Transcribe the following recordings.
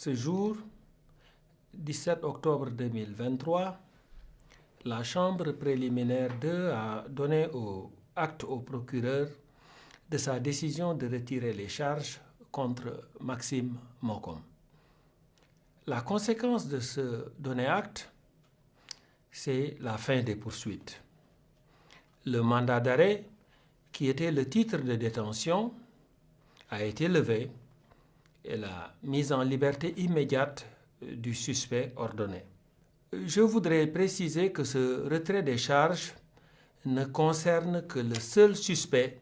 Ce jour, 17 octobre 2023, la Chambre préliminaire 2 a donné acte au procureur de sa décision de retirer les charges contre Maxime Mokom. La conséquence de ce donner acte, c'est la fin des poursuites. Le mandat d'arrêt, qui était le titre de détention, a été levé et la mise en liberté immédiate du suspect ordonnée. Je voudrais préciser que ce retrait des charges ne concerne que le seul suspect,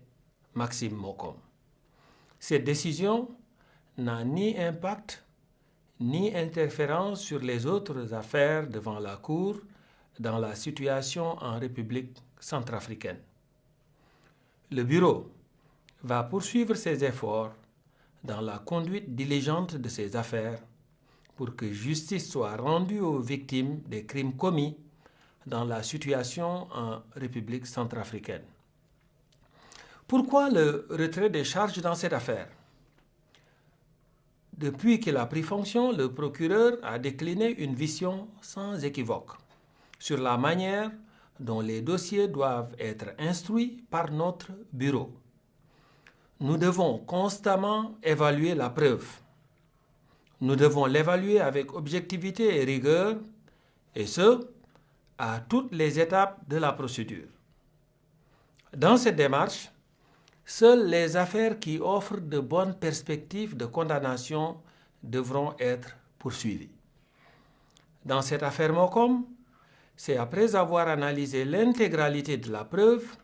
Maxime Mokom. Cette décision n'a ni impact ni interférence sur les autres affaires devant la Cour dans la situation en République centrafricaine. Le Bureau va poursuivre ses efforts dans la conduite diligente de ces affaires pour que justice soit rendue aux victimes des crimes commis dans la situation en République centrafricaine. Pourquoi le retrait des charges dans cette affaire? Depuis qu'il a pris fonction, le procureur a décliné une vision sans équivoque sur la manière dont les dossiers doivent être instruits par notre bureau. Nous devons constamment évaluer la preuve. Nous devons l'évaluer avec objectivité et rigueur, et ce, à toutes les étapes de la procédure. Dans cette démarche, seules les affaires qui offrent de bonnes perspectives de condamnation devront être poursuivies. Dans cette affaire Mokom, c'est après avoir analysé l'intégralité de la preuve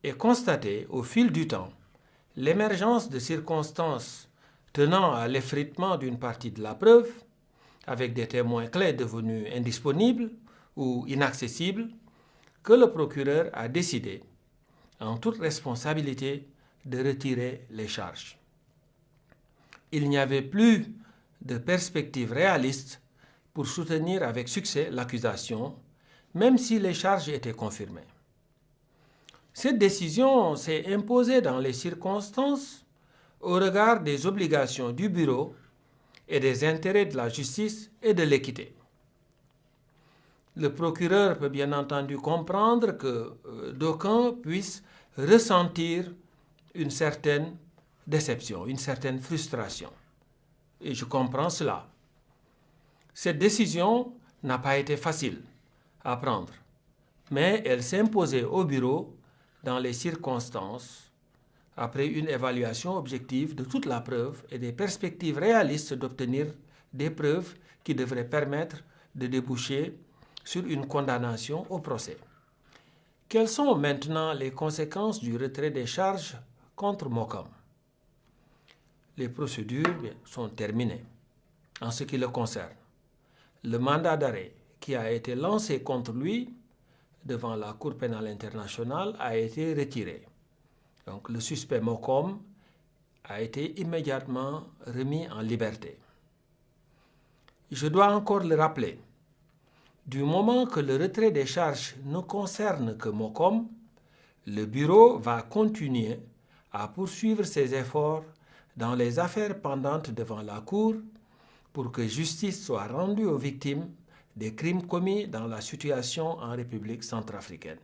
et constaté au fil du temps l'émergence de circonstances tenant à l'effritement d'une partie de la preuve, avec des témoins clés devenus indisponibles ou inaccessibles, que le procureur a décidé, en toute responsabilité, de retirer les charges. Il n'y avait plus de perspective réaliste pour soutenir avec succès l'accusation, même si les charges étaient confirmées. Cette décision s'est imposée dans les circonstances au regard des obligations du bureau et des intérêts de la justice et de l'équité. Le procureur peut bien entendu comprendre que d'aucuns puissent ressentir une certaine déception, une certaine frustration. Et je comprends cela. Cette décision n'a pas été facile à prendre, mais elle s'imposait au bureau dans les circonstances après une évaluation objective de toute la preuve et des perspectives réalistes d'obtenir des preuves qui devraient permettre de déboucher sur une condamnation au procès. Quelles sont maintenant les conséquences du retrait des charges contre Mokom? Les procédures sont terminées en ce qui le concerne. Le mandat d'arrêt qui a été lancé contre lui devant la Cour pénale internationale a été retiré. Donc le suspect Mokom a été immédiatement remis en liberté. Je dois encore le rappeler. Du moment que le retrait des charges ne concerne que Mokom, le bureau va continuer à poursuivre ses efforts dans les affaires pendantes devant la Cour pour que justice soit rendue aux victimes des crimes commis dans la situation en République centrafricaine.